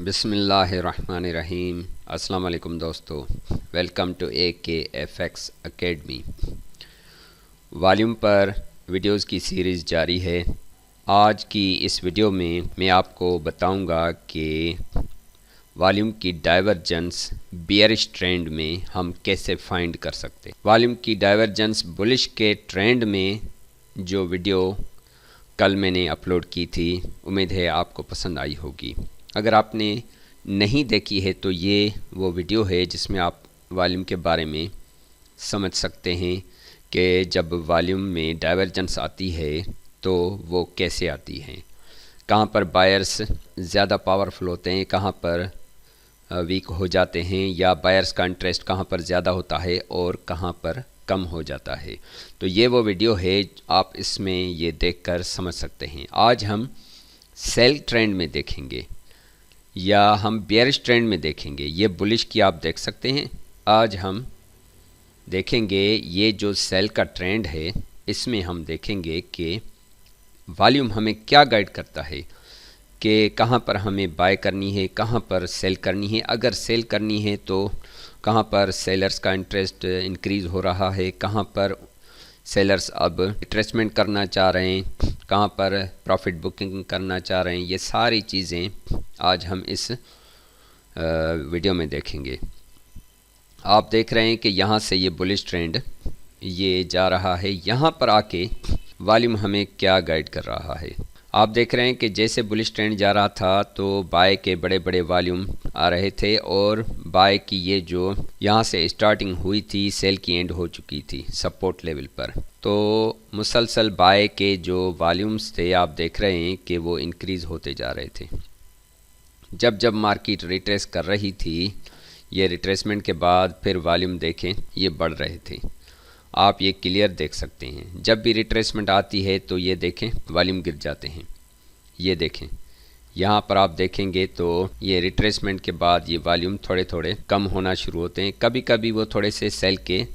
बिस्मिल्लाहिर्रहमानिर्रहीम। अस्सलाम वालेकुम दोस्तों, welcome to AKFX academy. Volume पर वीडियोस की सीरीज़ जारी है। आज की इस वीडियो में मैं आपको बताऊंगा कि वॉल्यूम की डाइवर्जेंस बियरिश ट्रेंड में हम कैसे फाइंड कर सकते हैं। वॉल्यूम की डाइवर्जेंस बुलिश के ट्रेंड में जो वीडियो कल मैंने अपलोड की थी, उम्मीद है आपको पसंद आई होगी। अगर आपने नहीं देखी है तो ये वो वीडियो है जिसमें आप वॉल्यूम के बारे में समझ सकते हैं कि जब वॉल्यूम में डाइवर्जेंस आती है तो वो कैसे आती है, कहाँ पर बायर्स ज़्यादा पावरफुल होते हैं, कहाँ पर वीक हो जाते हैं, या बायर्स का इंटरेस्ट कहाँ पर ज़्यादा होता है और कहाँ पर कम हो जाता है। तो ये वो वीडियो है, आप इसमें ये देखकर समझ सकते हैं। आज हम सेल ट्रेंड में देखेंगे या हम बेयरिश ट्रेंड में देखेंगे। ये बुलिश की आप देख सकते हैं। आज हम देखेंगे ये जो सेल का ट्रेंड है, इसमें हम देखेंगे कि वॉल्यूम हमें क्या गाइड करता है कि कहाँ पर हमें बाय करनी है, कहाँ पर सेल करनी है। अगर सेल करनी है तो कहाँ पर सेलर्स का इंटरेस्ट इंक्रीज़ हो रहा है, कहाँ पर सेलर्स अब रिट्रेसमेंट करना चाह रहे हैं, कहाँ पर प्रॉफिट बुकिंग करना चाह रहे हैं। ये सारी चीज़ें आज हम इस वीडियो में देखेंगे। आप देख रहे हैं कि यहाँ से ये बुलिश ट्रेंड ये जा रहा है, यहाँ पर आके वॉल्यूम हमें क्या गाइड कर रहा है। आप देख रहे हैं कि जैसे बुलिश ट्रेंड जा रहा था तो बाय के बड़े बड़े वॉल्यूम आ रहे थे और बाय की ये जो यहाँ से स्टार्टिंग हुई थी, सेल की एंड हो चुकी थी सपोर्ट लेवल पर। तो मुसलसल बाय के जो वॉल्यूम्स थे आप देख रहे हैं कि वो इंक्रीज़ होते जा रहे थे। जब जब मार्केट रिट्रेस कर रही थी, ये रिट्रेसमेंट के बाद फिर वॉल्यूम देखें ये बढ़ रहे थे। आप ये क्लियर देख सकते हैं। जब भी रिट्रेसमेंट आती है तो ये देखें वॉल्यूम गिर जाते हैं। ये देखें यहाँ पर आप देखेंगे तो ये रिट्रेसमेंट के बाद ये वॉल्यूम थोड़े थोड़े कम होना शुरू होते हैं। कभी कभी वो थोड़े से सेल के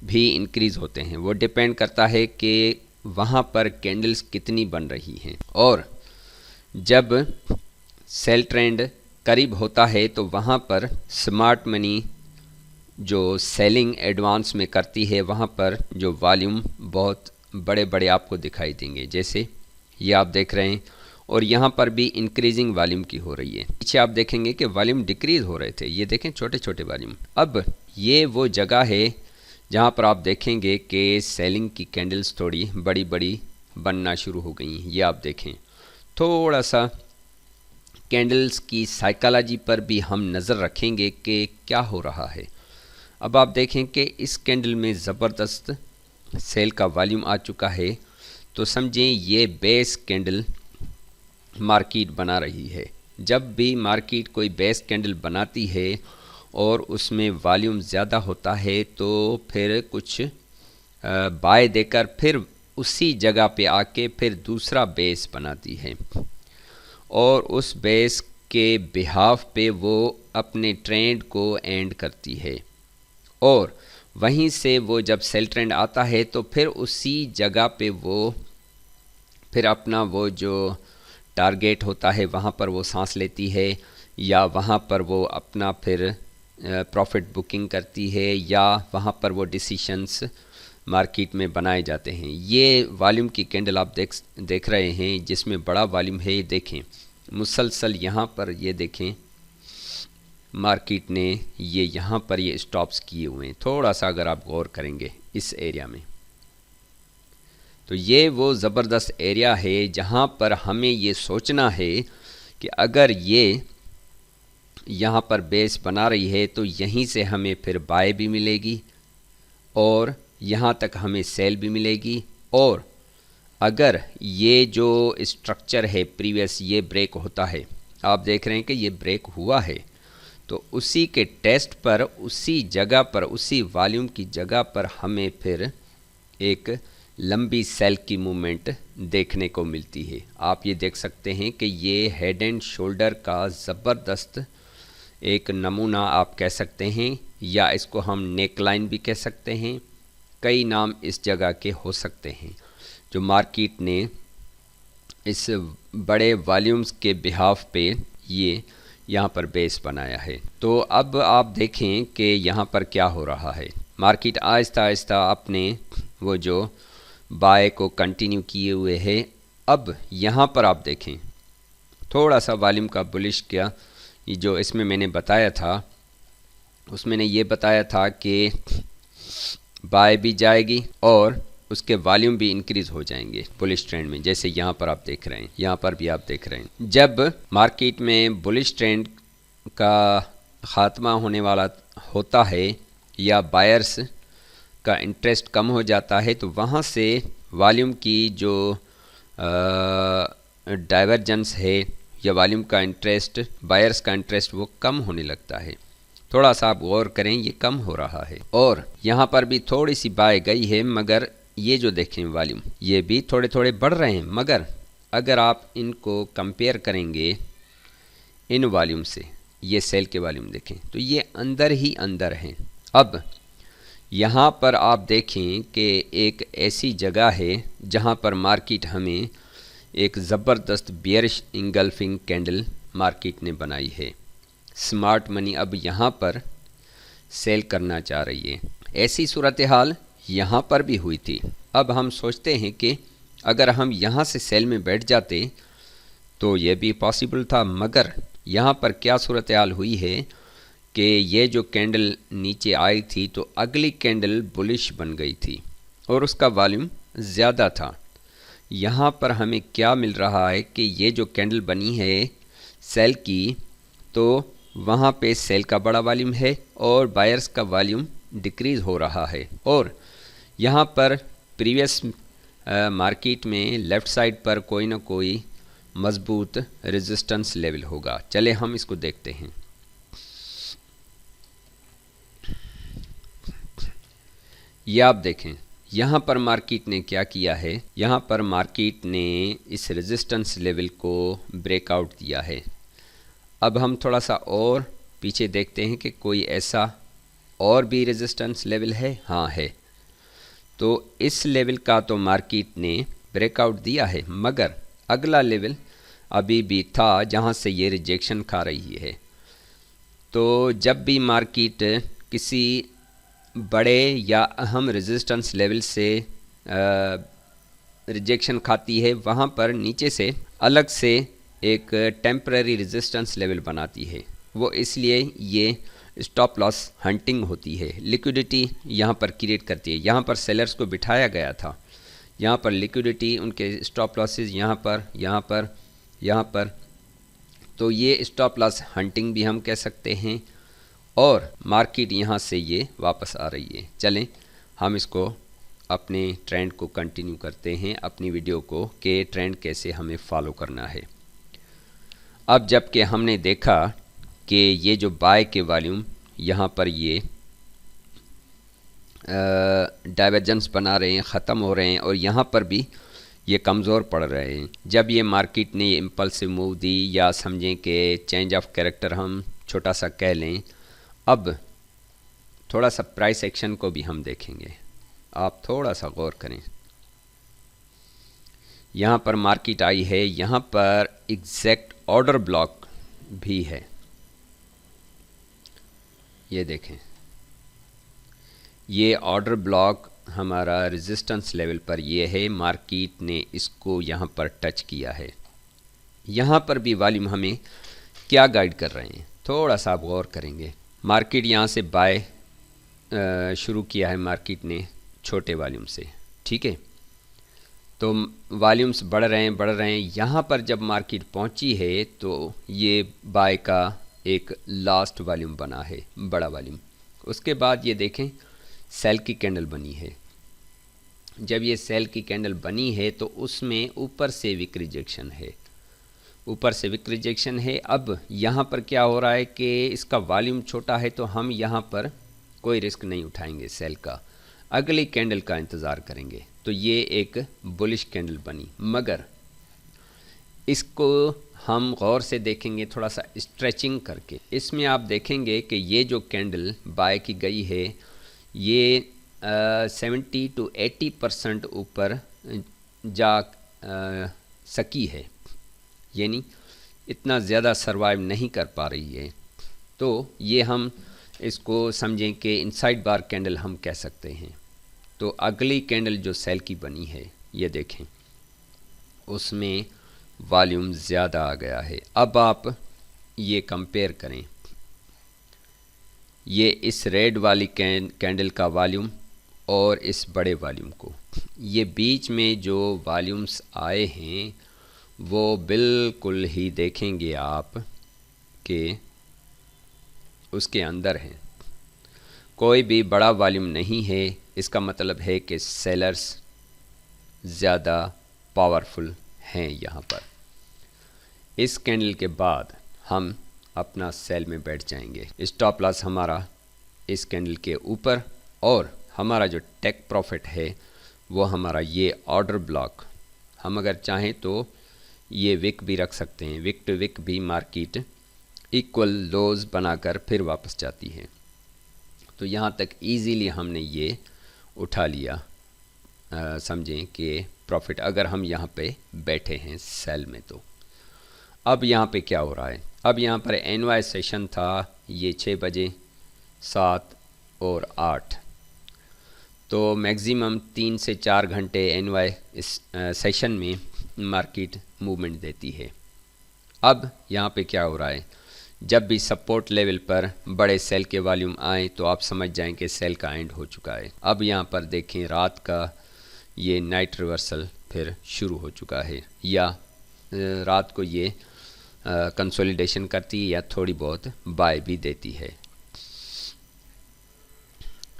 भी इंक्रीज़ होते हैं। वो डिपेंड करता है कि वहाँ पर कैंडल्स कितनी बन रही हैं। और जब सेल ट्रेंड करीब होता है तो वहाँ पर स्मार्ट मनी जो सेलिंग एडवांस में करती है, वहाँ पर जो वॉल्यूम बहुत बड़े बड़े आपको दिखाई देंगे, जैसे ये आप देख रहे हैं। और यहाँ पर भी इंक्रीजिंग वॉल्यूम की हो रही है। पीछे आप देखेंगे कि वॉल्यूम डिक्रीज़ हो रहे थे, ये देखें छोटे छोटे वॉल्यूम। अब ये वो जगह है जहाँ पर आप देखेंगे कि सेलिंग की कैंडल्स थोड़ी बड़ी बड़ी बनना शुरू हो गई हैं। ये आप देखें, थोड़ा सा कैंडल्स की साइकोलॉजी पर भी हम नज़र रखेंगे कि क्या हो रहा है। अब आप देखें कि इस कैंडल में ज़बरदस्त सेल का वॉल्यूम आ चुका है, तो समझें ये बेस कैंडल मार्केट बना रही है। जब भी मार्केट कोई बेस कैंडल बनाती है और उसमें वॉल्यूम ज़्यादा होता है तो फिर कुछ बाय देकर फिर उसी जगह पे आके फिर दूसरा बेस बनाती है और उस बेस के बिहाफ पे वो अपने ट्रेंड को एंड करती है। और वहीं से वो जब सेल ट्रेंड आता है तो फिर उसी जगह पे वो फिर अपना वो जो टारगेट होता है वहाँ पर वो सांस लेती है, या वहाँ पर वो अपना फिर प्रॉफिट बुकिंग करती है, या वहाँ पर वो डिसीशंस मार्केट में बनाए जाते हैं। ये वॉल्यूम की कैंडल आप देख रहे हैं जिसमें बड़ा वॉल्यूम है। देखें मुसलसल यहाँ पर ये देखें मार्केट ने ये यहाँ पर ये स्टॉप्स किए हुए हैं। थोड़ा सा अगर आप गौर करेंगे इस एरिया में, तो ये वो ज़बरदस्त एरिया है जहाँ पर हमें ये सोचना है कि अगर ये यहाँ पर बेस बना रही है तो यहीं से हमें फिर बाय भी मिलेगी और यहाँ तक हमें सेल भी मिलेगी। और अगर ये जो स्ट्रक्चर है प्रीवियस ये ब्रेक होता है, आप देख रहे हैं कि ये ब्रेक हुआ है, तो उसी के टेस्ट पर उसी जगह पर उसी वॉल्यूम की जगह पर हमें फिर एक लंबी सेल की मूवमेंट देखने को मिलती है। आप ये देख सकते हैं कि ये हेड एंड शोल्डर का ज़बरदस्त एक नमूना आप कह सकते हैं, या इसको हम नेक लाइन भी कह सकते हैं। कई नाम इस जगह के हो सकते हैं जो मार्केट ने इस बड़े वॉल्यूम्स के बिहाफ पे ये यहाँ पर बेस बनाया है। तो अब आप देखें कि यहाँ पर क्या हो रहा है। मार्केट आहिस्ता आहिस्ता अपने वो जो बाय को कंटिन्यू किए हुए है। अब यहाँ पर आप देखें थोड़ा सा वॉल्यूम का बुलिश किया, ये जो इसमें मैंने बताया था उसमें मैंने ये बताया था कि बाय भी जाएगी और उसके वॉल्यूम भी इंक्रीज़ हो जाएंगे बुलिश ट्रेंड में, जैसे यहाँ पर आप देख रहे हैं, यहाँ पर भी आप देख रहे हैं। जब मार्केट में बुलिश ट्रेंड का ख़ात्मा होने वाला होता है या बायर्स का इंटरेस्ट कम हो जाता है तो वहाँ से वॉल्यूम की जो डाइवर्जेंस है या वॉल्यूम का इंटरेस्ट, बायर्स का इंटरेस्ट वो कम होने लगता है। थोड़ा सा आप गौर करें, ये कम हो रहा है और यहाँ पर भी थोड़ी सी बाय गई है, मगर ये जो देखें वॉल्यूम ये भी थोड़े थोड़े बढ़ रहे हैं। मगर अगर आप इनको कंपेयर करेंगे इन वॉल्यूम से, ये सेल के वॉल्यूम देखें तो ये अंदर ही अंदर हैं। अब यहाँ पर आप देखें कि एक ऐसी जगह है जहाँ पर मार्केट हमें एक ज़बरदस्त बेयरिश इंगल्फिंग कैंडल मार्केट ने बनाई है। स्मार्ट मनी अब यहाँ पर सेल करना चाह रही है। ऐसी सूरत हाल यहाँ पर भी हुई थी। अब हम सोचते हैं कि अगर हम यहाँ से सेल में बैठ जाते तो ये भी पॉसिबल था, मगर यहाँ पर क्या सूरत हाल हुई है कि ये जो कैंडल नीचे आई थी तो अगली कैंडल बुलिश बन गई थी और उसका वॉल्यूम ज़्यादा था। यहाँ पर हमें क्या मिल रहा है कि ये जो कैंडल बनी है सेल की, तो वहाँ पे सेल का बड़ा वॉल्यूम है और बायर्स का वॉल्यूम डिक्रीज़ हो रहा है। और यहाँ पर प्रीवियस मार्केट में लेफ़्ट साइड पर कोई ना कोई मज़बूत रेजिस्टेंस लेवल होगा। चले हम इसको देखते हैं। ये आप देखें यहाँ पर मार्केट ने क्या किया है। यहाँ पर मार्केट ने इस रेजिस्टेंस लेवल को ब्रेकआउट दिया है। अब हम थोड़ा सा और पीछे देखते हैं कि कोई ऐसा और भी रेजिस्टेंस लेवल है। हाँ है। तो इस लेवल का तो मार्केट ने ब्रेकआउट दिया है, मगर अगला लेवल अभी भी था जहाँ से ये रिजेक्शन खा रही है। तो जब भी मार्केट किसी बड़े या अहम रेजिस्टेंस लेवल से रिजेक्शन खाती है, वहाँ पर नीचे से अलग से एक टेम्पररी रेजिस्टेंस लेवल बनाती है। वो इसलिए ये स्टॉप लॉस हंटिंग होती है, लिक्विडिटी यहाँ पर क्रिएट करती है। यहाँ पर सेलर्स को बिठाया गया था, यहाँ पर लिक्विडिटी, उनके स्टॉप लॉसेस यहाँ पर, यहाँ पर, यहाँ पर। तो ये स्टॉप लॉस हंटिंग भी हम कह सकते हैं और मार्केट यहाँ से ये वापस आ रही है। चलें हम इसको अपने ट्रेंड को कंटिन्यू करते हैं, अपनी वीडियो को, कि ट्रेंड कैसे हमें फॉलो करना है। अब जबकि हमने देखा कि ये जो बाय के वॉल्यूम यहाँ पर ये डाइवर्जेंस बना रहे हैं, ख़त्म हो रहे हैं और यहाँ पर भी ये कमज़ोर पड़ रहे हैं। जब ये मार्केट ने ये इम्पल्सिव मूव दी, या समझें कि चेंज ऑफ कैरेक्टर हम छोटा सा कह लें, अब थोड़ा सा प्राइस एक्शन को भी हम देखेंगे। आप थोड़ा सा गौर करें। यहाँ पर मार्केट आई है, यहाँ पर एग्जैक्ट ऑर्डर ब्लॉक भी है, ये देखें। ये ऑर्डर ब्लॉक हमारा रेजिस्टेंस लेवल पर ये है, मार्केट ने इसको यहाँ पर टच किया है। यहाँ पर भी वॉल्यूम हमें क्या गाइड कर रहे हैं, थोड़ा सा आप गौर करेंगे। मार्केट यहाँ से बाय शुरू किया है मार्केट ने छोटे वॉल्यूम से, ठीक है। तो वॉल्यूम्स बढ़ रहे हैं। यहाँ पर जब मार्केट पहुँची है तो ये बाय का एक लास्ट वॉल्यूम बना है, बड़ा वॉल्यूम। उसके बाद ये देखें सेल की कैंडल बनी है। जब ये सेल की कैंडल बनी है तो उसमें ऊपर से विक रिजेक्शन है, ऊपर से विक रिजेक्शन है। अब यहाँ पर क्या हो रहा है कि इसका वॉल्यूम छोटा है तो हम यहाँ पर कोई रिस्क नहीं उठाएंगे सेल का, अगली कैंडल का इंतज़ार करेंगे। तो ये एक बुलिश कैंडल बनी, मगर इसको हम गौर से देखेंगे, थोड़ा सा स्ट्रेचिंग करके। इसमें आप देखेंगे कि ये जो कैंडल बाय की गई है ये 70 to 80% ऊपर जा सकी है, यानी इतना ज़्यादा सरवाइव नहीं कर पा रही है। तो ये हम इसको समझें कि इनसाइड बार कैंडल हम कह सकते हैं। तो अगली कैंडल जो सेल की बनी है, ये देखें, उसमें वॉल्यूम ज़्यादा आ गया है। अब आप ये कंपेयर करें, ये इस रेड वाली कैंडल का वॉल्यूम और इस बड़े वॉल्यूम को, ये बीच में जो वॉल्यूम्स आए हैं वो बिल्कुल ही देखेंगे आप कि उसके अंदर हैं, कोई भी बड़ा वॉल्यूम नहीं है। इसका मतलब है कि सेलर्स ज़्यादा पावरफुल हैं यहाँ पर। इस कैंडल के बाद हम अपना सेल में बैठ जाएंगे। स्टॉप लॉस हमारा इस कैंडल के ऊपर, और हमारा जो टेक प्रॉफिट है वो हमारा ये ऑर्डर ब्लॉक। हम अगर चाहें तो ये विक भी रख सकते हैं। विक टू विक भी मार्केट इक्वल लोज बनाकर फिर वापस जाती है। तो यहाँ तक इजीली हमने ये उठा लिया, समझें कि प्रॉफिट, अगर हम यहाँ पे बैठे हैं सेल में। तो अब यहाँ पे क्या हो रहा है, अब यहाँ पर एनवाई सेशन था, ये 6 बजे, 7 और 8, तो मैक्सिमम 3 से 4 घंटे एनवाई इस सेशन में मार्केट मूवमेंट देती है। अब यहाँ पे क्या हो रहा है, जब भी सपोर्ट लेवल पर बड़े सेल के वॉल्यूम आए तो आप समझ जाएं कि सेल का एंड हो चुका है। अब यहाँ पर देखें, रात का ये नाइट रिवर्सल फिर शुरू हो चुका है, या रात को ये कंसोलिडेशन करती है या थोड़ी बहुत बाय भी देती है।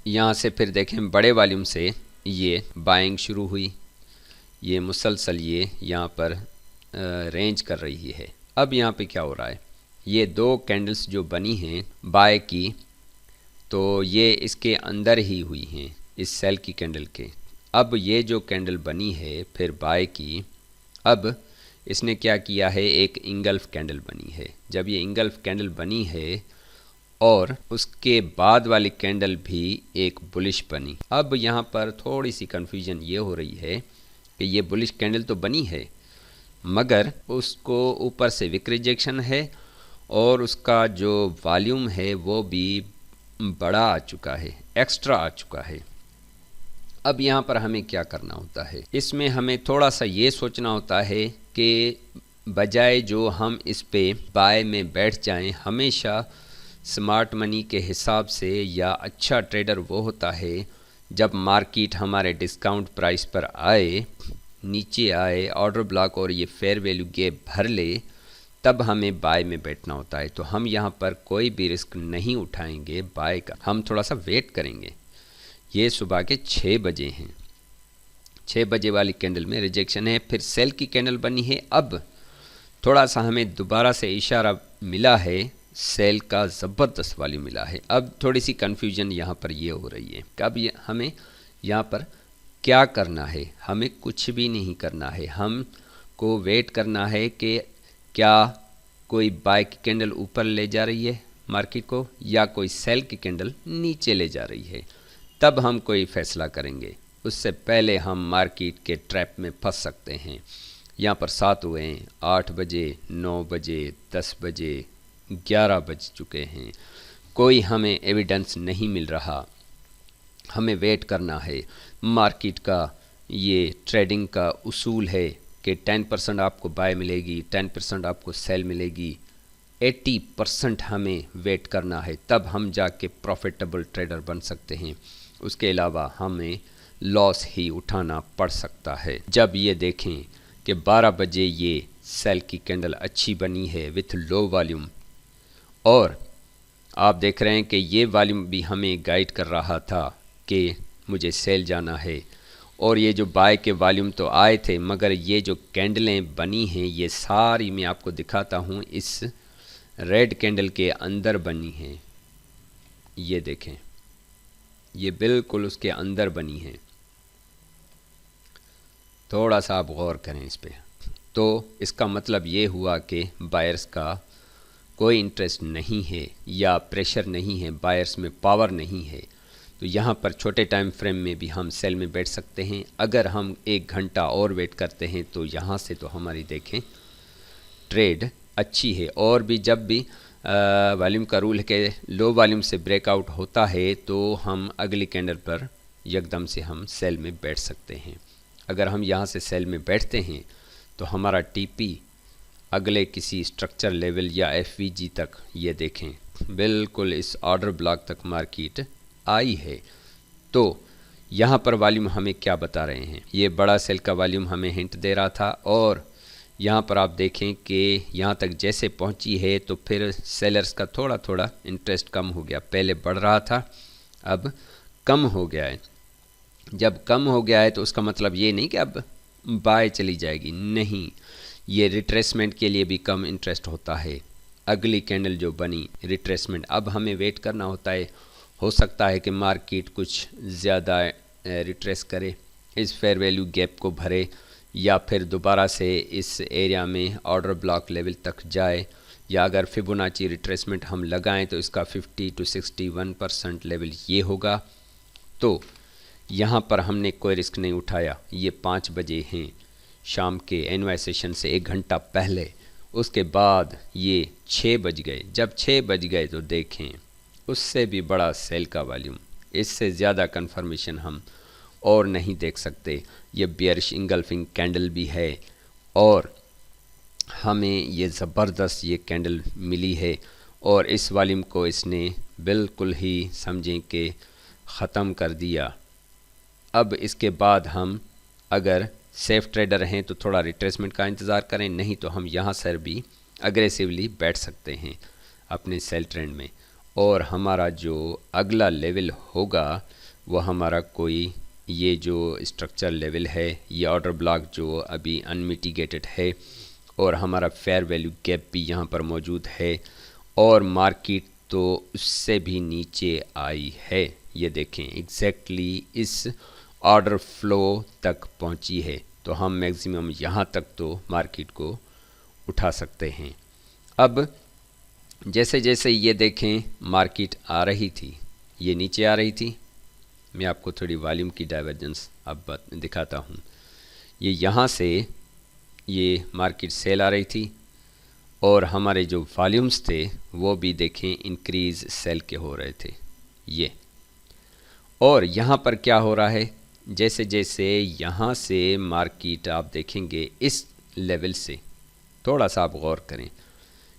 यहाँ से फिर देखें बड़े वॉल्यूम से ये बाइंग शुरू हुई, ये मुसलसल ये यहाँ पर रेंज कर रही है। अब यहाँ पे क्या हो रहा है, ये 2 कैंडल्स जो बनी हैं बाय की, तो ये इसके अंदर ही हुई हैं इस सेल की कैंडल के। अब ये जो कैंडल बनी है फिर बाय की, अब इसने क्या किया है, एक इंगल्फ कैंडल बनी है। जब ये इंगल्फ कैंडल बनी है और उसके बाद वाली कैंडल भी एक बुलिश बनी। अब यहाँ पर थोड़ी सी कन्फ्यूजन ये हो रही है कि ये बुलिश कैंडल तो बनी है मगर उसको ऊपर से विक रिजेक्शन है और उसका जो वॉल्यूम है वो भी बड़ा आ चुका है, एक्स्ट्रा आ चुका है। अब यहाँ पर हमें क्या करना होता है, इसमें हमें थोड़ा सा ये सोचना होता है कि बजाय जो हम इस पे बाय में बैठ जाएं, हमेशा स्मार्ट मनी के हिसाब से या अच्छा ट्रेडर वो होता है जब मार्केट हमारे डिस्काउंट प्राइस पर आए, नीचे आए, ऑर्डर ब्लॉक और ये फेयर वैल्यू गैप भर ले, तब हमें बाय में बैठना होता है। तो हम यहाँ पर कोई भी रिस्क नहीं उठाएंगे बाय का, हम थोड़ा सा वेट करेंगे। ये सुबह के 6 बजे हैं, 6 बजे वाली कैंडल में रिजेक्शन है, फिर सेल की कैंडल बनी है। अब थोड़ा सा हमें दोबारा से इशारा मिला है, सेल का ज़बरदस्त वॉल्यूम मिला है। अब थोड़ी सी कन्फ्यूजन यहाँ पर ये हो रही है कि अब हमें यहाँ पर क्या करना है। हमें कुछ भी नहीं करना है, हमको वेट करना है कि क्या कोई बाय की कैंडल ऊपर ले जा रही है मार्केट को या कोई सेल की कैंडल नीचे ले जा रही है, तब हम कोई फ़ैसला करेंगे। उससे पहले हम मार्केट के ट्रैप में फंस सकते हैं। यहाँ पर 7 हुए हैं, 8 बजे, 9 बजे, 10 बजे, 11 बज चुके हैं, कोई हमें एविडेंस नहीं मिल रहा। हमें वेट करना है। मार्केट का ये ट्रेडिंग का उसूल है कि 10% आपको बाय मिलेगी, 10% आपको सेल मिलेगी, 80% हमें वेट करना है, तब हम जाके प्रॉफिटेबल ट्रेडर बन सकते हैं। उसके अलावा हमें लॉस ही उठाना पड़ सकता है। जब ये देखें कि 12 बजे ये सेल की कैंडल अच्छी बनी है विथ लो वॉल्यूम, और आप देख रहे हैं कि ये वॉल्यूम भी हमें गाइड कर रहा था कि मुझे सेल जाना है, और ये जो बाय के वॉल्यूम तो आए थे मगर ये जो कैंडलें बनी हैं ये सारी मैं आपको दिखाता हूँ इस रेड कैंडल के अंदर बनी हैं। ये देखें, ये बिल्कुल उसके अंदर बनी है। थोड़ा सा आप गौर करें इस पे। तो इसका मतलब ये हुआ कि बायर्स का कोई इंटरेस्ट नहीं है या प्रेशर नहीं है, बायर्स में पावर नहीं है। तो यहाँ पर छोटे टाइम फ्रेम में भी हम सेल में बैठ सकते हैं। अगर हम 1 घंटा और वेट करते हैं तो यहाँ से तो हमारी देखें ट्रेड अच्छी है। और भी जब भी वॉल्यूम का रूल है कि लो वॉल्यूम से ब्रेकआउट होता है तो हम अगली कैंडल पर एकदम से हम सेल में बैठ सकते हैं। अगर हम यहाँ से सेल में बैठते हैं तो हमारा टीपी अगले किसी स्ट्रक्चर लेवल या एफवीजी तक, ये देखें बिल्कुल इस ऑर्डर ब्लॉक तक मार्केट आई है। तो यहाँ पर वॉल्यूम हमें क्या बता रहे हैं, ये बड़ा सेल का वॉल्यूम हमें हिंट दे रहा था। और यहाँ पर आप देखें कि यहाँ तक जैसे पहुँची है तो फिर सेलर्स का थोड़ा थोड़ा इंटरेस्ट कम हो गया। पहले बढ़ रहा था, अब कम हो गया है। जब कम हो गया है तो उसका मतलब ये नहीं कि अब बाय चली जाएगी, नहीं, ये रिट्रेसमेंट के लिए भी कम इंटरेस्ट होता है। अगली कैंडल जो बनी रिट्रेसमेंट, अब हमें वेट करना होता है। हो सकता है कि मार्केट कुछ ज़्यादा रिट्रेस करे, इस फेयर वैल्यू गैप को भरे, या फिर दोबारा से इस एरिया में ऑर्डर ब्लॉक लेवल तक जाए, या अगर फिबोनाची रिट्रेसमेंट हम लगाएं तो इसका 50 to 61% लेवल ये होगा। तो यहाँ पर हमने कोई रिस्क नहीं उठाया। ये 5 बजे हैं शाम के एनवाई सेशन से 1 घंटा पहले, उसके बाद ये 6 बज गए। जब 6 बज गए तो देखें उससे भी बड़ा सेल का वॉल्यूम, इससे ज़्यादा कंफर्मेशन हम और नहीं देख सकते। ये बियरिश इंगल्फिंग कैंडल भी है और हमें ये ज़बरदस्त ये कैंडल मिली है, और इस वॉल्यूम को इसने बिल्कुल ही समझें कि ख़त्म कर दिया। अब इसके बाद हम अगर सेफ ट्रेडर हैं तो थोड़ा रिट्रेसमेंट का इंतज़ार करें, नहीं तो हम यहाँ से भी अग्रेसिवली बैठ सकते हैं अपने सेल ट्रेंड में। और हमारा जो अगला लेवल होगा वो हमारा कोई ये जो स्ट्रक्चर लेवल है, ये ऑर्डर ब्लॉक जो अभी अनमिटिगेटेड है, और हमारा फेयर वैल्यू गैप भी यहाँ पर मौजूद है, और मार्केट तो उससे भी नीचे आई है। ये देखें एग्जैक्टली इस ऑर्डर फ्लो तक पहुँची है। तो हम मैक्सिमम यहाँ तक तो मार्केट को उठा सकते हैं। अब जैसे जैसे ये देखें मार्केट आ रही थी, ये नीचे आ रही थी, मैं आपको थोड़ी वॉल्यूम की डाइवर्जेंस अब दिखाता हूँ। ये यहाँ से ये मार्केट सेल आ रही थी, और हमारे जो वॉल्यूम्स थे वो भी देखें इंक्रीज़ सेल के हो रहे थे ये। और यहाँ पर क्या हो रहा है, जैसे जैसे यहाँ से मार्केट आप देखेंगे इस लेवल से, थोड़ा सा आप गौर करें,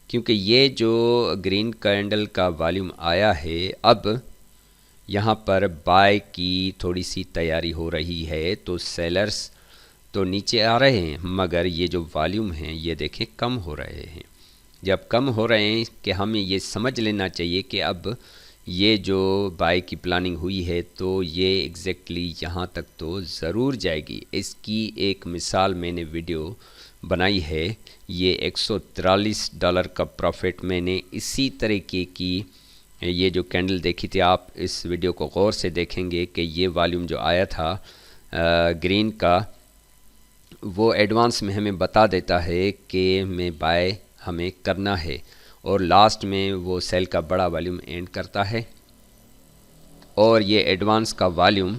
क्योंकि ये जो ग्रीन कैंडल का वॉल्यूम आया है, अब यहाँ पर बाय की थोड़ी सी तैयारी हो रही है। तो सेलर्स तो नीचे आ रहे हैं, मगर ये जो वॉल्यूम हैं ये देखें कम हो रहे हैं। जब कम हो रहे हैं कि हमें ये समझ लेना चाहिए कि अब ये जो बाय की प्लानिंग हुई है तो ये एग्जैक्टली यहाँ तक तो ज़रूर जाएगी। इसकी एक मिसाल मैंने वीडियो बनाई है, ये $143 का प्रॉफिट मैंने इसी तरीके की ये जो कैंडल देखी थी। आप इस वीडियो को गौर से देखेंगे कि ये वॉल्यूम जो आया था ग्रीन का, वो एडवांस में हमें बता देता है कि मैं बाय हमें करना है, और लास्ट में वो सेल का बड़ा वॉल्यूम एंड करता है, और ये एडवांस का वॉल्यूम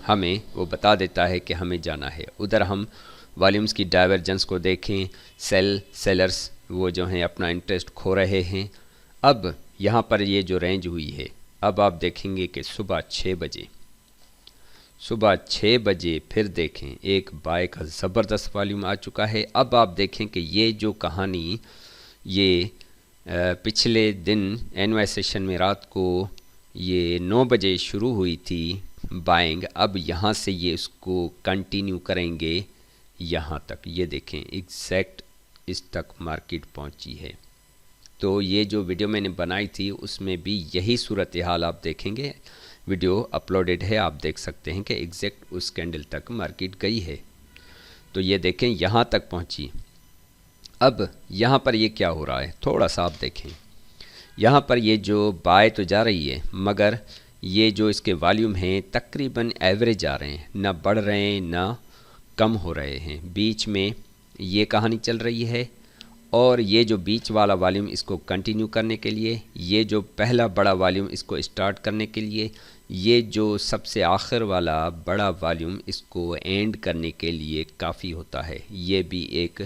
हमें वो बता देता है कि हमें जाना है उधर। हम वॉल्यूम्स की डाइवर्जेंस को देखें, सेलर्स वो जो हैं अपना इंटरेस्ट खो रहे हैं। अब यहाँ पर ये जो रेंज हुई है, अब आप देखेंगे कि सुबह 6 बजे फिर देखें एक बाय का ज़बरदस्त वॉल्यूम आ चुका है। अब आप देखें कि ये जो कहानी ये पिछले दिन एनवाई सेशन में रात को ये 9 बजे शुरू हुई थी बाइंग, अब यहाँ से ये इसको कंटिन्यू करेंगे यहाँ तक। ये देखें एग्जैक्ट इस तक मार्केट पहुँची है। तो ये जो वीडियो मैंने बनाई थी उसमें भी यही सूरत हाल आप देखेंगे, वीडियो अपलोडेड है, आप देख सकते हैं कि एग्जैक्ट उस कैंडल तक मार्केट गई है। तो ये देखें यहाँ तक पहुँची। अब यहाँ पर ये क्या हो रहा है, थोड़ा सा आप देखें, यहाँ पर ये जो बाय तो जा रही है, मगर ये जो इसके वॉल्यूम हैं तकरीबन एवरेज आ रहे हैं, ना बढ़ रहे हैं ना कम हो रहे हैं, बीच में ये कहानी चल रही है। और ये जो बीच वाला वॉल्यूम इसको कंटिन्यू करने के लिए, ये जो पहला बड़ा वॉल्यूम इसको स्टार्ट करने के लिए, ये जो सबसे आखिर वाला बड़ा वॉल्यूम इसको एंड करने के लिए काफ़ी होता है। ये भी एक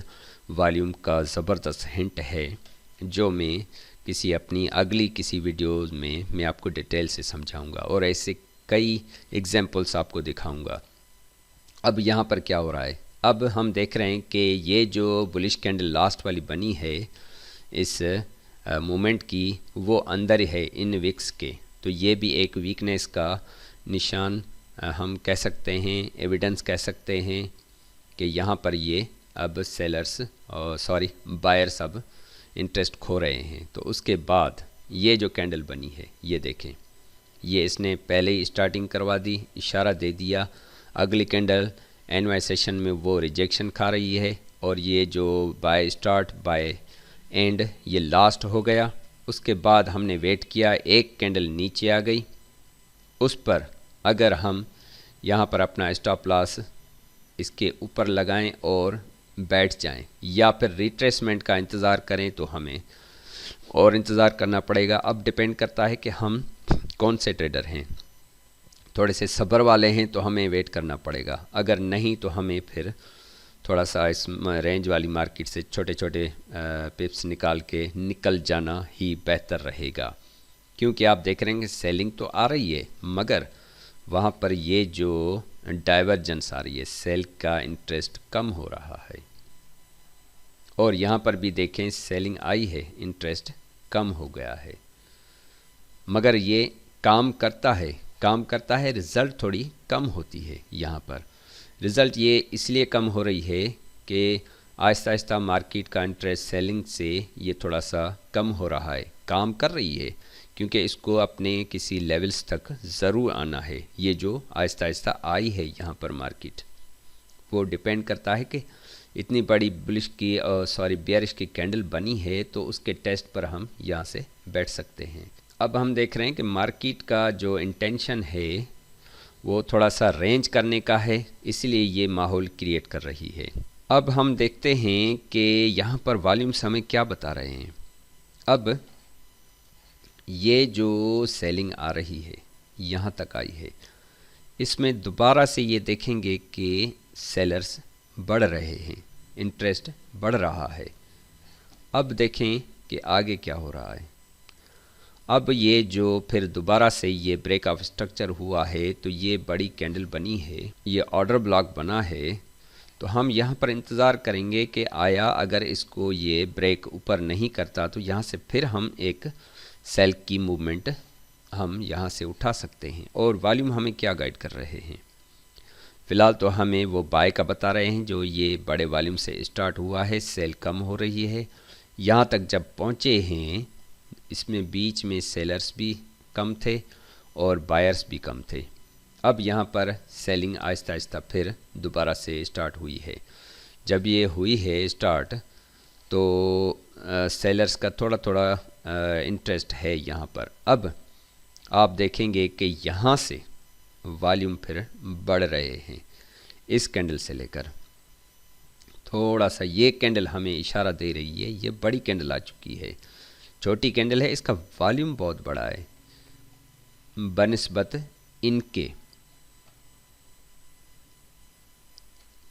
वॉल्यूम का ज़बरदस्त हिंट है, जो मैं अपनी अगली किसी वीडियोज़ में मैं आपको डिटेल से समझाऊंगा और ऐसे कई एग्जांपल्स आपको दिखाऊंगा। अब यहाँ पर क्या हो रहा है, अब हम देख रहे हैं कि ये जो बुलिश कैंडल लास्ट वाली बनी है इस मोमेंट की, वो अंदर है इन विक्स के, तो ये भी एक वीकनेस का निशान हम कह सकते हैं, एविडेंस कह सकते हैं कि यहाँ पर ये अब सेलर्स और बायर्स अब इंटरेस्ट खो रहे हैं। तो उसके बाद ये जो कैंडल बनी है, ये देखें, ये इसने पहले ही स्टार्टिंग करवा दी, इशारा दे दिया। अगली कैंडल एनवाई सेशन में वो रिजेक्शन खा रही है और ये जो बाय स्टार्ट बाय एंड ये लास्ट हो गया। उसके बाद हमने वेट किया, एक कैंडल नीचे आ गई, उस पर अगर हम यहाँ पर अपना स्टॉप लॉस इसके ऊपर लगाएं और बैठ जाएं, या फिर रिट्रेसमेंट का इंतज़ार करें तो हमें और इंतज़ार करना पड़ेगा। अब डिपेंड करता है कि हम कौन से ट्रेडर हैं, थोड़े से सब्र वाले हैं तो हमें वेट करना पड़ेगा, अगर नहीं तो हमें फिर थोड़ा सा इस रेंज वाली मार्केट से छोटे छोटे पिप्स निकाल के निकल जाना ही बेहतर रहेगा। क्योंकि आप देख रहे हैं कि सेलिंग तो आ रही है, मगर वहाँ पर ये जो डाइवर्जेंस आ रही है, सेल का इंटरेस्ट कम हो रहा है। और यहाँ पर भी देखें सेलिंग आई है, इंटरेस्ट कम हो गया है, मगर ये काम करता है, रिज़ल्ट थोड़ी कम होती है। यहाँ पर रिज़ल्ट ये इसलिए कम हो रही है कि आहिस्ता आहिस्ता मार्केट का इंटरेस्ट सेलिंग से ये थोड़ा सा कम हो रहा है, काम कर रही है, क्योंकि इसको अपने किसी लेवल्स तक ज़रूर आना है। ये जो आहिस्ता आहिस्ता आई है यहाँ पर मार्केट, वो डिपेंड करता है कि इतनी बड़ी बुलिश की बेयरिश की कैंडल बनी है, तो उसके टेस्ट पर हम यहाँ से बैठ सकते हैं। अब हम देख रहे हैं कि मार्केट का जो इंटेंशन है वो थोड़ा सा रेंज करने का है, इसलिए ये माहौल क्रिएट कर रही है। अब हम देखते हैं कि यहाँ पर वॉल्यूम्स हमें क्या बता रहे हैं। अब ये जो सेलिंग आ रही है, यहाँ तक आई है, इसमें दोबारा से ये देखेंगे कि सेलर्स बढ़ रहे हैं, इंटरेस्ट बढ़ रहा है। अब देखें कि आगे क्या हो रहा है। अब ये जो फिर दोबारा से ये ब्रेक ऑफ स्ट्रक्चर हुआ है, तो ये बड़ी कैंडल बनी है, ये ऑर्डर ब्लॉक बना है, तो हम यहाँ पर इंतज़ार करेंगे कि आया अगर इसको ये ब्रेक ऊपर नहीं करता तो यहाँ से फिर हम एक सेल की मूवमेंट हम यहाँ से उठा सकते हैं। और वॉल्यूम हमें क्या गाइड कर रहे हैं, फ़िलहाल तो हमें वो बाय का बता रहे हैं जो ये बड़े वॉल्यूम से स्टार्ट हुआ है, सेल कम हो रही है। यहाँ तक जब पहुँचे हैं, इसमें बीच में सेलर्स भी कम थे और बायर्स भी कम थे। अब यहाँ पर सेलिंग आहिस्ता आहिस्ता फिर दोबारा से स्टार्ट हुई है। जब ये हुई है स्टार्ट, तो सेलर्स का थोड़ा थोड़ा इंटरेस्ट है यहाँ पर। अब आप देखेंगे कि यहाँ से वॉल्यूम फिर बढ़ रहे हैं, इस कैंडल से लेकर थोड़ा सा ये कैंडल हमें इशारा दे रही है, ये बड़ी कैंडल आ चुकी है, छोटी कैंडल है, इसका वॉल्यूम बहुत बड़ा है बनिस्बत इनके।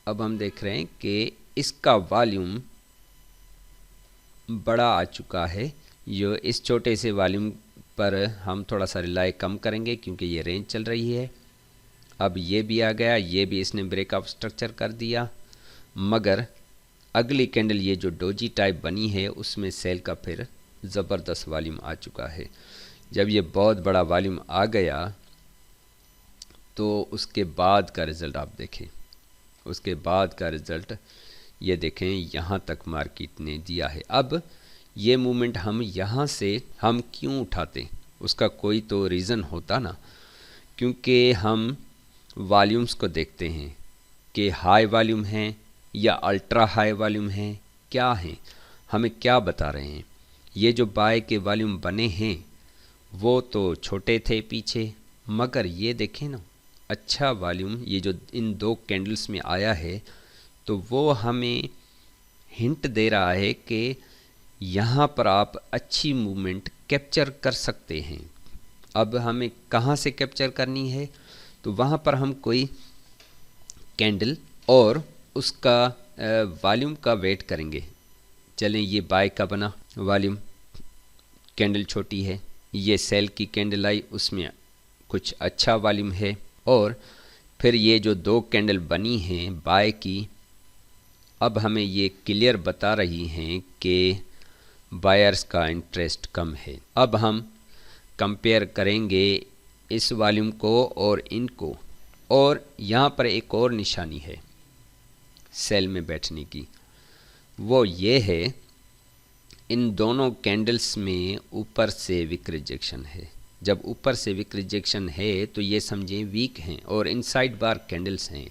अब हम देख रहे हैं कि इसका वॉल्यूम बड़ा आ चुका है। जो इस छोटे से वॉल्यूम पर हम थोड़ा सा रिलाई कम करेंगे क्योंकि ये रेंज चल रही है। अब ये भी आ गया, ये भी इसने ब्रेक ऑफ स्ट्रक्चर कर दिया, मगर अगली कैंडल ये जो डोजी टाइप बनी है उसमें सेल का फिर ज़बरदस्त वॉल्यूम आ चुका है। जब ये बहुत बड़ा वॉल्यूम आ गया तो उसके बाद का रिज़ल्ट आप देखें, उसके बाद का रिज़ल्ट ये देखें, यहाँ तक मार्केट ने दिया है। अब ये मूवमेंट हम यहाँ से हम क्यों उठाते, उसका कोई तो रीज़न होता ना, क्योंकि हम वॉल्यूम्स को देखते हैं कि हाई वॉल्यूम हैं या अल्ट्रा हाई वॉल्यूम हैं, क्या हैं, हमें क्या बता रहे हैं। ये जो बाय के वॉल्यूम बने हैं वो तो छोटे थे पीछे, मगर ये देखें ना अच्छा वॉल्यूम ये जो इन दो कैंडल्स में आया है, तो वो हमें हिंट दे रहा है कि यहाँ पर आप अच्छी मूवमेंट कैप्चर कर सकते हैं। अब हमें कहाँ से कैप्चर करनी है, तो वहाँ पर हम कोई कैंडल और उसका वॉल्यूम का वेट करेंगे। चलें, ये बाय का बना वॉल्यूम, कैंडल छोटी है, ये सेल की कैंडल आई, उसमें कुछ अच्छा वॉल्यूम है, और फिर ये जो दो कैंडल बनी हैं बाय की, अब हमें ये क्लियर बता रही हैं कि बायर्स का इंटरेस्ट कम है। अब हम कंपेयर करेंगे इस वॉल्यूम को और इनको, और यहाँ पर एक और निशानी है सेल में बैठने की, वो ये है इन दोनों कैंडल्स में ऊपर से विक रिजेक्शन है। जब ऊपर से विक रिजेक्शन है तो ये समझें वीक हैं, और इनसाइड बार कैंडल्स हैं,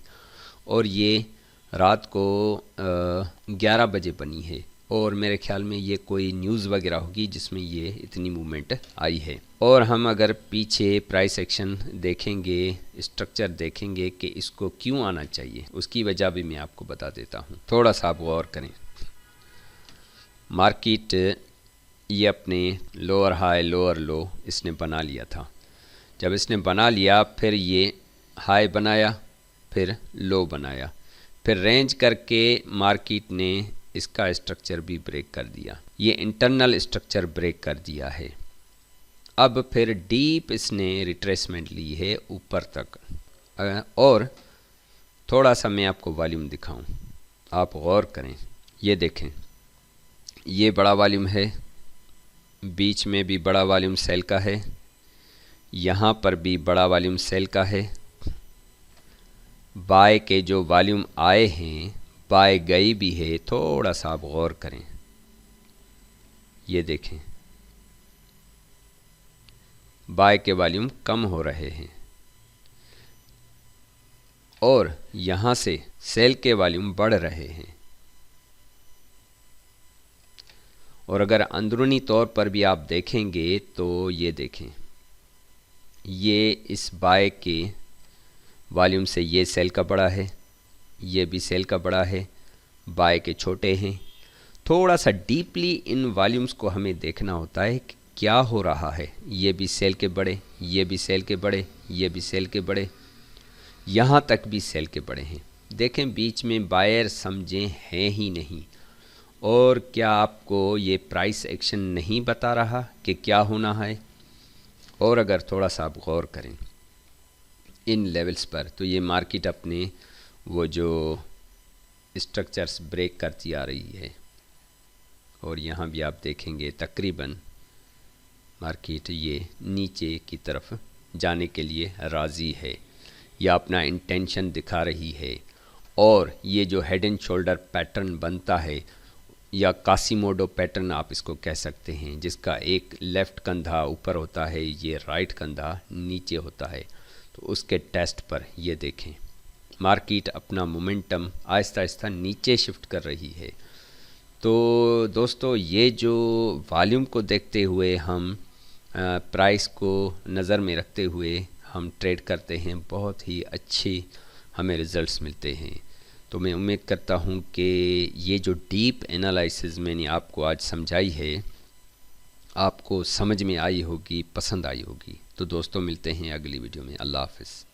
और ये रात को 11 बजे बनी है, और मेरे ख्याल में ये कोई न्यूज़ वगैरह होगी जिसमें ये इतनी मूवमेंट आई है। और हम अगर पीछे प्राइस एक्शन देखेंगे, स्ट्रक्चर देखेंगे कि इसको क्यों आना चाहिए, उसकी वजह भी मैं आपको बता देता हूँ। थोड़ा सा आप गौर करें। मार्केट ये अपने लोअर हाई लोअर लो इसने बना लिया था। जब इसने बना लिया फिर ये हाई बनाया, फिर लो बनाया, फिर रेंज करके मार्केट ने इसका स्ट्रक्चर भी ब्रेक कर दिया। ये इंटरनल स्ट्रक्चर ब्रेक कर दिया है। अब फिर डीप इसने रिट्रेसमेंट ली है ऊपर तक। और थोड़ा सा मैं आपको वॉल्यूम दिखाऊं, आप गौर करें। ये देखें, ये बड़ा वॉल्यूम है, बीच में भी बड़ा वॉल्यूम सेल का है, यहाँ पर भी बड़ा वॉल्यूम सेल का है। बाय के जो वॉल्यूम आए हैं बाय गई भी है। थोड़ा सा आप गौर करें, ये देखें बाय के वॉल्यूम कम हो रहे हैं, और यहाँ से सेल के वॉल्यूम बढ़ रहे हैं। और अगर अंदरूनी तौर पर भी आप देखेंगे तो ये देखें, ये इस बाय के वॉल्यूम से ये सेल का बड़ा है, ये भी सेल का बड़ा है, बाय के छोटे हैं। थोड़ा सा डीपली इन वॉल्यूम्स को हमें देखना होता है कि क्या हो रहा है। ये भी सेल के बड़े, ये भी सेल के बड़े, ये भी सेल के बड़े, यहाँ तक भी सेल के बड़े हैं। देखें बीच में बायर समझें हैं ही नहीं। और क्या आपको ये प्राइस एक्शन नहीं बता रहा कि क्या होना है? और अगर थोड़ा सा आप गौर करें इन लेवल्स पर, तो ये मार्केट अपने वो जो स्ट्रक्चर्स ब्रेक करती आ रही है। और यहाँ भी आप देखेंगे तकरीबन मार्केट ये नीचे की तरफ जाने के लिए राज़ी है, या अपना इंटेंशन दिखा रही है। और ये जो हेड एंड शोल्डर पैटर्न बनता है, या कासिमोडो पैटर्न आप इसको कह सकते हैं, जिसका एक लेफ़्ट कंधा ऊपर होता है, ये राइट कंधा नीचे होता है, तो उसके टेस्ट पर ये देखें मार्केट अपना मोमेंटम आहिस्ता आहिस्ता नीचे शिफ्ट कर रही है। तो दोस्तों, ये जो वॉल्यूम को देखते हुए हम प्राइस को नज़र में रखते हुए हम ट्रेड करते हैं, बहुत ही अच्छी हमें रिज़ल्ट्स मिलते हैं। तो मैं उम्मीद करता हूँ कि ये जो डीप एनालिसिस मैंने आपको आज समझाई है आपको समझ में आई होगी, पसंद आई होगी। तो दोस्तों, मिलते हैं अगली वीडियो में। अल्लाह हाफ़िज़।